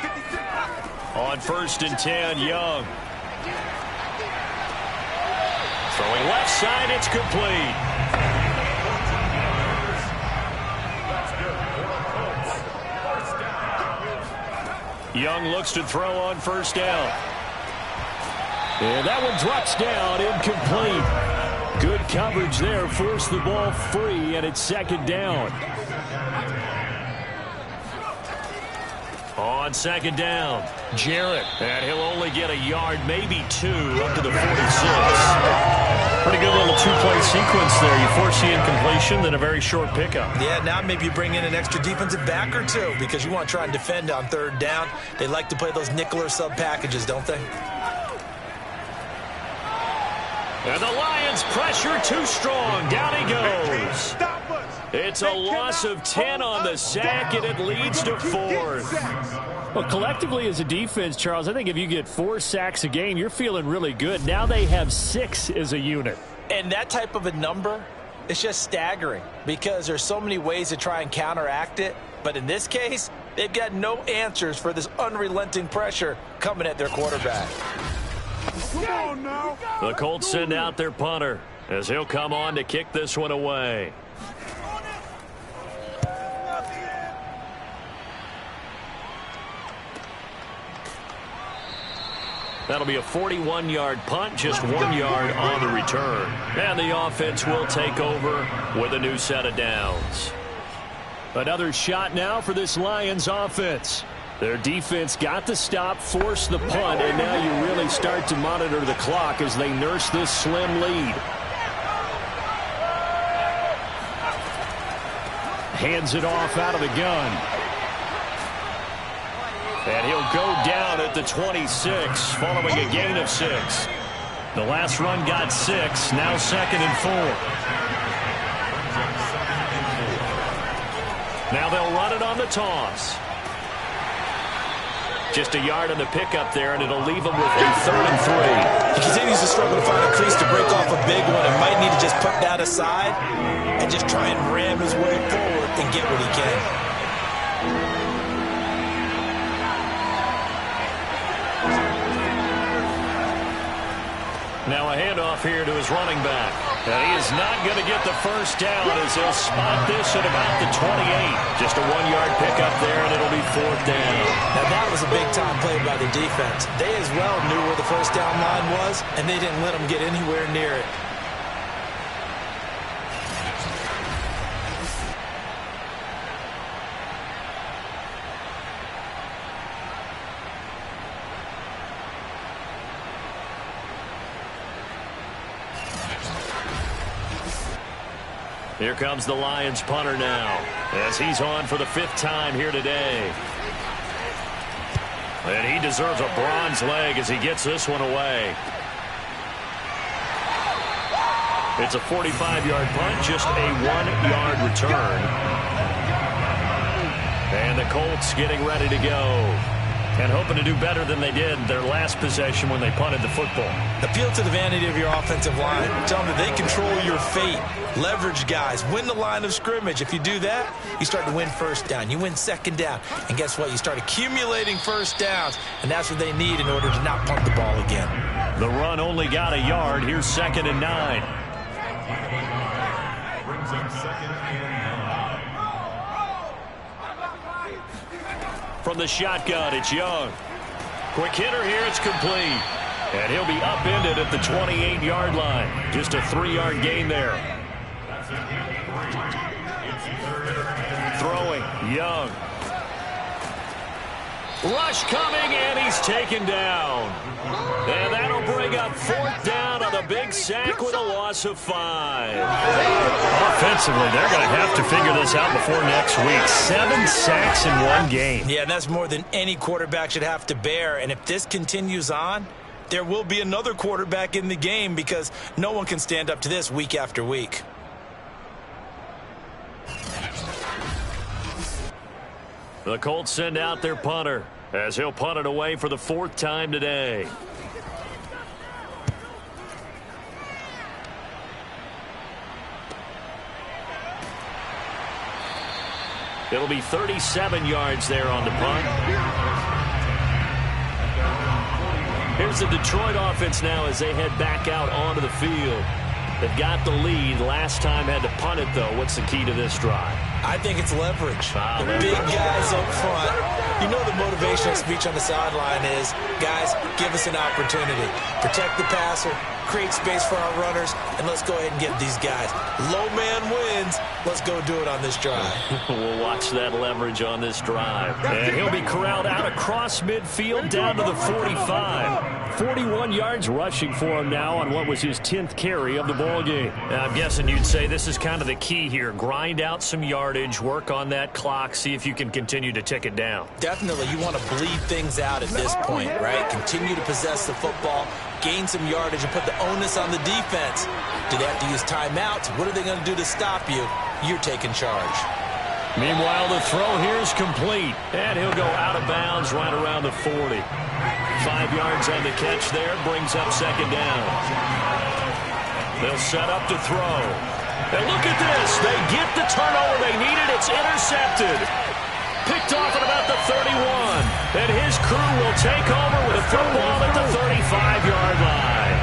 56. On 1st and 10, Young. Throwing left side, it's complete. Young looks to throw on 1st down. And that one drops down, incomplete. Good coverage there, forced the ball free, and it's 2nd down. On 2nd down, Jarrett. And he'll only get a yard, maybe 2, up to the 46. Pretty good little 2-play sequence there. You force the incompletion, then a very short pickup. Yeah, now maybe you bring in an extra defensive back or 2 because you want to try and defend on 3rd down. They like to play those nickel or sub packages, don't they? And the Lions pressure too strong. Down he goes. It's a loss of 10 on the sack, and it leads to 4th. Well, collectively as a defense, Charles, I think if you get 4 sacks a game, you're feeling really good. Now they have 6 as a unit. And that type of a number, it's just staggering because there's so many ways to try and counteract it. But in this case, they've got no answers for this unrelenting pressure coming at their quarterback. Come on now. The Colts send out their punter as he'll come on to kick this one away. That'll be a 41-yard punt, just 1 yard on the return. And the offense will take over with a new set of downs. Another shot now for this Lions offense. Their defense got the stop, forced the punt, and now you really start to monitor the clock as they nurse this slim lead. Hands it off out of the gun. And he'll go down at the 26, following a gain of 6. The last run got 6, now 2nd and 4. Now they'll run it on the toss. Just a yard on the pickup there, and it'll leave him with a 3rd and 3. He continues to struggle to find a crease to break off a big one and might need to just put that aside and just try and ram his way forward and get what he can. Now a handoff here to his running back. And he is not going to get the first down as he'll spot this at about the 28. Just a 1-yard pickup there, and it'll be 4th down. Now that was a big-time play by the defense. They as well knew where the first down line was, and they didn't let them get anywhere near it. Here comes the Lions punter now, as he's on for the 5th time here today. And he deserves a bronze leg as he gets this one away. It's a 45-yard punt, just a 1-yard return. And the Colts getting ready to go. And hoping to do better than they did their last possession when they punted the football. Appeal to the vanity of your offensive line. Tell them that they control your fate. Leverage guys. Win the line of scrimmage. If you do that, you start to win first down. You win second down. And guess what? You start accumulating first downs. And that's what they need in order to not punt the ball again. The run only got a yard. Here's 2nd and 9. Brings up 2nd and 9. From the shotgun, it's Young. Quick hitter here, it's complete. And he'll be upended at the 28-yard line. Just a 3-yard gain there. Throwing, Young. Rush coming, and he's taken down. And that'll bring up 4th down on the big sack with a loss of 5. Offensively, they're going to have to figure this out before next week. 7 sacks in 1 game. Yeah, and that's more than any quarterback should have to bear. And if this continues on, there will be another quarterback in the game because no one can stand up to this week after week. The Colts send out their punter as he'll punt it away for the 4th time today. It'll be 37 yards there on the punt. Here's the Detroit offense now as they head back out onto the field. They've got the lead. Last time had to punt it, though. What's the key to this drive? I think it's leverage. The big guys up front. You know the motivational speech on the sideline is, guys, give us an opportunity. Protect the passer, create space for our runners, and let's go ahead and get these guys. Low man wins. Let's go do it on this drive. We'll watch that leverage on this drive. And he'll be corralled out across midfield down to the 45. 41 yards rushing for him now on what was his 10th carry of the ball game. I'm guessing you'd say this is kind of the key here. Grind out some yardage, work on that clock, see if you can continue to tick it down. Definitely, you want to bleed things out at this point, right? Continue to possess the football, gain some yardage, and put the onus on the defense. Do they have to use timeouts? What are they going to do to stop you? You're taking charge. Meanwhile, the throw here is complete. And he'll go out of bounds right around the 40. 5 yards on the catch there, brings up 2nd down. They'll set up to throw. And look at this. They get the turnover they needed. It's intercepted. Picked off at about the 31. And his crew will take over with a football at the 35-yard line.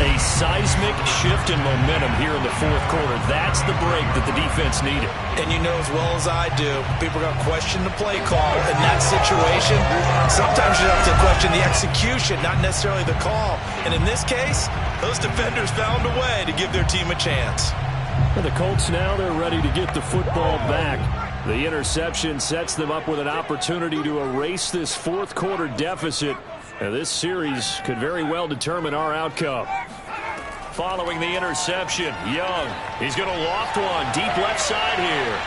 A A seismic shift in momentum here in the fourth quarter. That's the break that the defense needed. And you know as well as I do, people are going to question the play call in that situation. Sometimes you have to question the execution, not necessarily the call. And in this case, those defenders found a way to give their team a chance. And the Colts now, they're ready to get the football back. The interception sets them up with an opportunity to erase this fourth quarter deficit. And this series could very well determine our outcome. Following the interception, Young. He's going to loft one deep left side here.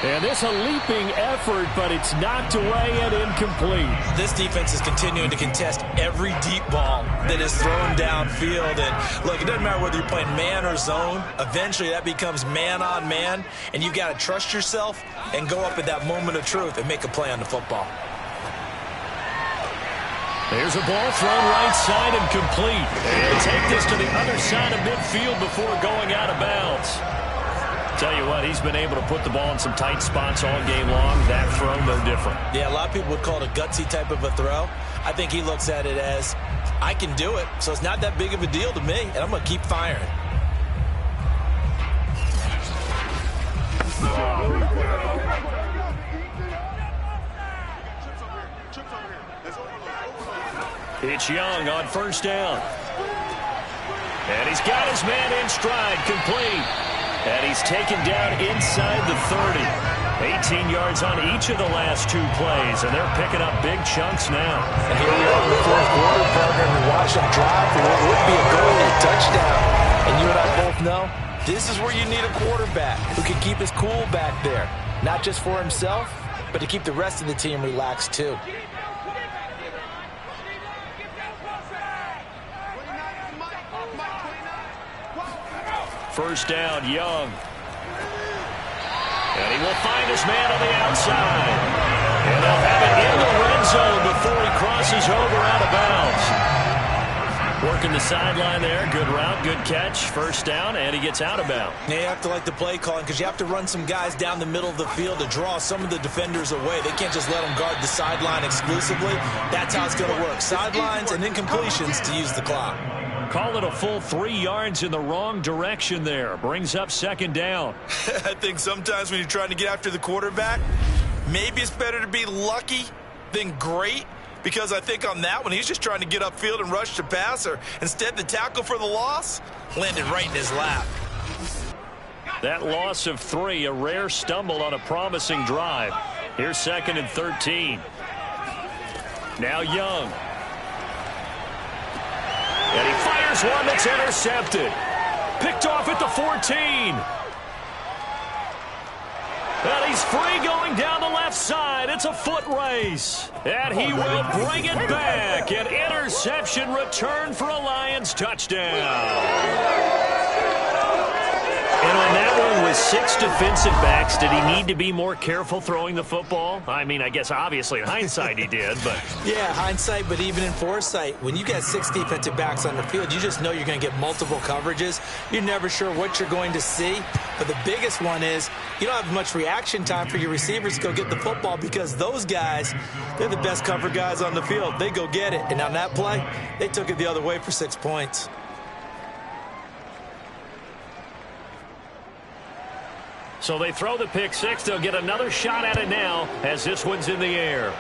And this a leaping effort, but it's knocked away and incomplete. This defense is continuing to contest every deep ball that is thrown downfield. And look, it doesn't matter whether you're playing man or zone. Eventually that becomes man on man. And you've got to trust yourself and go up at that moment of truth and make a play on the football. There's a ball thrown right side and complete. And take this to the other side of midfield before going out of bounds. Tell you what, he's been able to put the ball in some tight spots all game long. That throw, no different. Yeah, a lot of people would call it a gutsy type of a throw. I think he looks at it as, I can do it, so it's not that big of a deal to me, and I'm going to keep firing. It's Young on first down. And he's got his man in stride, complete. And he's taken down inside the 30. 18 yards on each of the last two plays, and they're picking up big chunks now. And here we are in the fourth quarter, partner, and we watch them drive for what would be a go-ahead touchdown. And you and I both know this is where you need a quarterback who can keep his cool back there, not just for himself, but to keep the rest of the team relaxed too. First down, Young. And he will find his man on the outside. And they'll have it in the red zone before he crosses over out of bounds. Working the sideline there. Good route, good catch. First down, and he gets out of bounds. Yeah, you have to like the play calling because you have to run some guys down the middle of the field to draw some of the defenders away. They can't just let them guard the sideline exclusively. That's how it's going to work. Sidelines and incompletions to use the clock. Call it a full 3 yards in the wrong direction there. Brings up second down. I think sometimes when you're trying to get after the quarterback, maybe it's better to be lucky than great, because I think on that one, he's just trying to get upfield and rush the passer. Instead, the tackle for the loss landed right in his lap. That loss of 3, a rare stumble on a promising drive. Here's second and 13. Now Young. And he fires one that's intercepted. Picked off at the 14. And he's free going down the left side. It's a foot race. And he will bring it back. An interception return for a Lions touchdown. And on that one with 6 defensive backs, did he need to be more careful throwing the football? I mean, I guess obviously in hindsight he did, but... Yeah, hindsight, but even in foresight, when you got 6 defensive backs on the field, you just know you're going to get multiple coverages. You're never sure what you're going to see. But the biggest one is you don't have much reaction time for your receivers to go get the football, because those guys, they're the best cover guys on the field. They go get it. And on that play, they took it the other way for 6 points. So they throw the pick 6. They'll get another shot at it now as this one's in the air.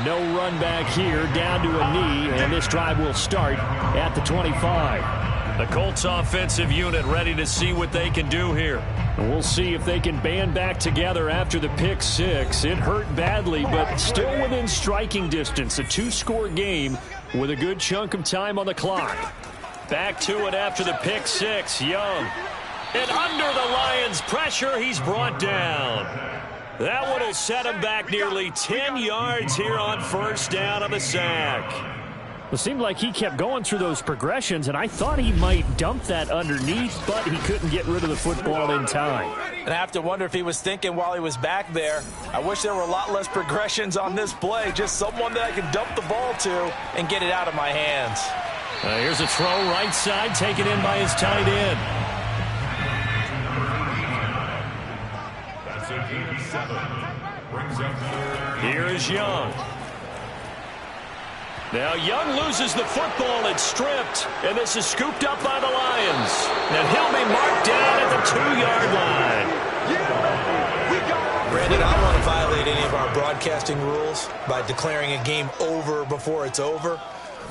No run back here, down to a knee, and this drive will start at the 25. The Colts offensive unit ready to see what they can do here. And we'll see if they can band back together after the pick 6. It hurt badly, but still within striking distance. A 2-score game with a good chunk of time on the clock. Back to it after the pick 6. Young. And under the Lions' pressure, he's brought down. That one will set him back nearly 10 yards here on first down on the sack. It seemed like he kept going through those progressions, and I thought he might dump that underneath, but he couldn't get rid of the football in time. And I have to wonder if he was thinking while he was back there, I wish there were a lot less progressions on this play, just someone that I can dump the ball to and get it out of my hands. Here's a throw right side, taken in by his tight end. That's a 87. Brings up third. Here is Young. Now Young loses the football. It's stripped, and this is scooped up by the Lions. And he'll be marked down at the 2-yard line. Brandon, I don't want to violate any of our broadcasting rules by declaring a game over before it's over.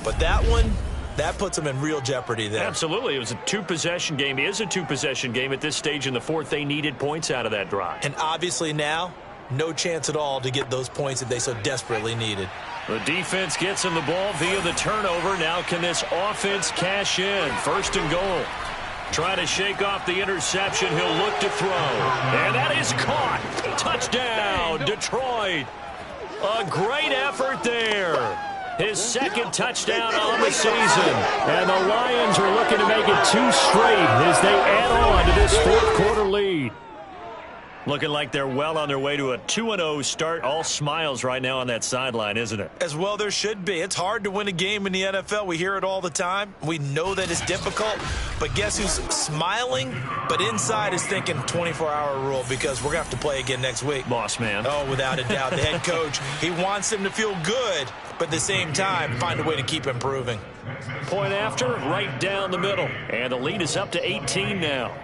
But that one, that puts them in real jeopardy there. Absolutely. It was a 2-possession game. It is a 2-possession game at this stage in the fourth. They needed points out of that drive. And obviously now, no chance at all to get those points that they so desperately needed. The defense gets him the ball via the turnover. Now can this offense cash in? First and goal. Trying to shake off the interception. He'll look to throw. And that is caught. Touchdown, Detroit. A great effort there. His second touchdown on the season. And the Lions are looking to make it 2 straight as they add on to this fourth-quarter lead. Looking like they're well on their way to a 2-0 start. All smiles right now on that sideline, isn't it? As well there should be. It's hard to win a game in the NFL. We hear it all the time. We know that it's difficult. But guess who's smiling? But inside is thinking 24-hour rule because we're going to have to play again next week. Boss man. Oh, without a doubt. The head coach, he wants them to feel good, but at the same time, find a way to keep improving. Point after, right down the middle. And the lead is up to 18 now.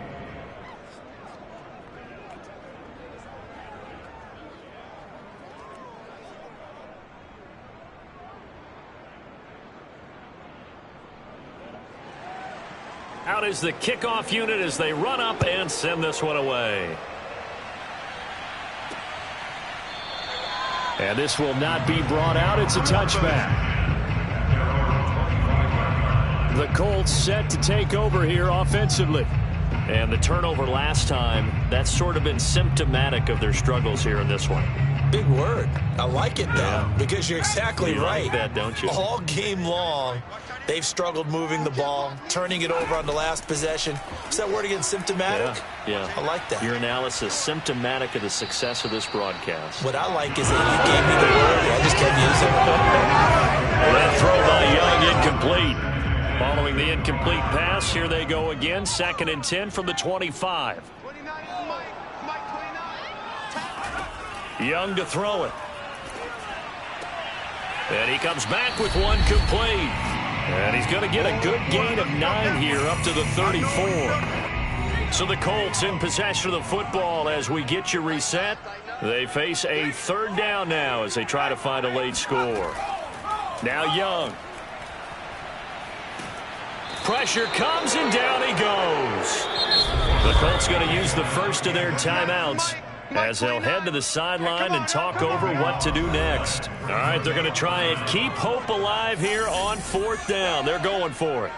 Out is the kickoff unit as they run up and send this one away. And this will not be brought out. It's a touchback. The Colts set to take over here offensively. And the turnover last time, that's sort of been symptomatic of their struggles here in this one. Big word. I like it, though, because you're exactly right. Like that, don't you? All game long, they've struggled moving the ball, turning it over on the last possession. Is that word again, symptomatic? Yeah. I like that. Your analysis, symptomatic of the success of this broadcast. What I like is that you gave me the word. I just kept using it. That throw by Young incomplete. Following the incomplete pass, here they go again. 2nd and 10 from the 25. Young to throw it. And he comes back with one complete. And he's going to get a good gain of 9 here up to the 34. So the Colts in possession of the football as we get you reset. They face a 3rd down now as they try to find a late score. Now Young. Pressure comes and down he goes. The Colts going to use the first of their timeouts as they'll head to the sideline and talk over what to do next. All right, they're going to try and keep hope alive here on 4th down. They're going for it.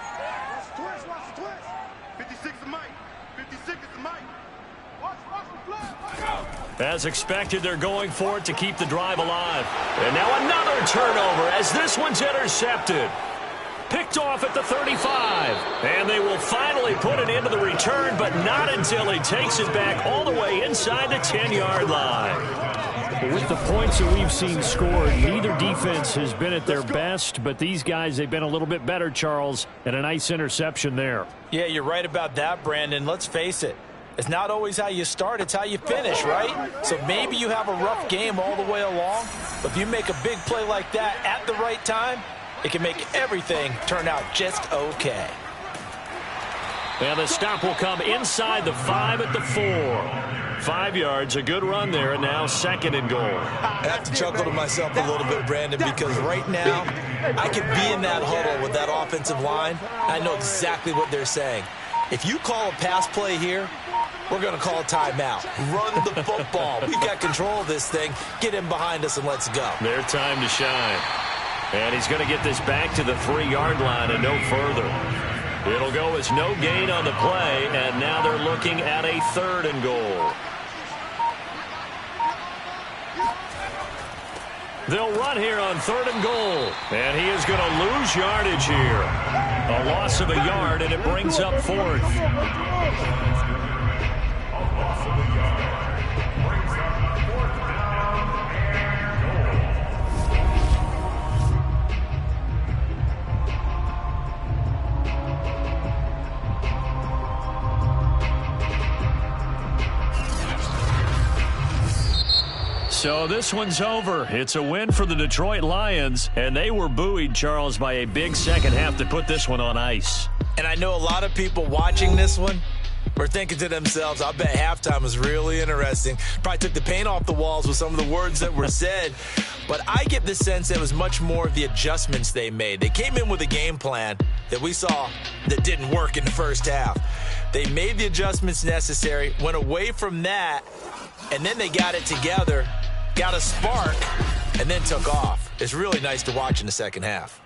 56 is Mike. 56 is Mike. As expected, they're going for it to keep the drive alive. And now another turnover as this one's intercepted. Picked off at the 35. And they will finally put it into the return, but not until he takes it back all the way inside the 10-yard line. With the points that we've seen scored, neither defense has been at their best, but these guys, they've been a little bit better, Charles, and a nice interception there. Yeah, you're right about that, Brandon. Let's face it. It's not always how you start, it's how you finish, right? So maybe you have a rough game all the way along, but if you make a big play like that at the right time, it can make everything turn out just okay. And the stop will come inside the 5 at the 4. 5 yards, a good run there, and now 2nd and goal. I have to chuckle to myself a little bit, Brandon, because right now I could be in that huddle with that offensive line. I know exactly what they're saying. If you call a pass play here, we're going to call a timeout. Run the football. We've got control of this thing. Get in behind us and let's go. Their time to shine. And he's going to get this back to the 3-yard line and no further. It'll go as no gain on the play, and now they're looking at a 3rd and goal. They'll run here on 3rd and goal, and he is going to lose yardage here. A loss of a yard, and it brings up 4th. So this one's over. It's a win for the Detroit Lions, and they were buoyed, Charles, by a big second half to put this one on ice. And I know a lot of people watching this one were thinking to themselves, I bet halftime was really interesting. Probably took the paint off the walls with some of the words that were said. But I get the sense it was much more of the adjustments they made. They came in with a game plan that we saw that didn't work in the first half. They made the adjustments necessary, went away from that, and then they got it together, got a spark, and then took off. It's really nice to watch in the second half.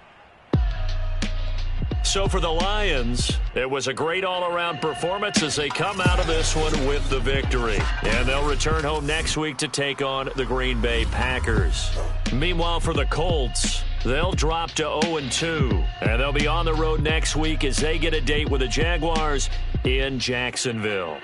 So for the Lions, it was a great all-around performance as they come out of this one with the victory. And they'll return home next week to take on the Green Bay Packers. Meanwhile, for the Colts, they'll drop to 0-2. And they'll be on the road next week as they get a date with the Jaguars in Jacksonville.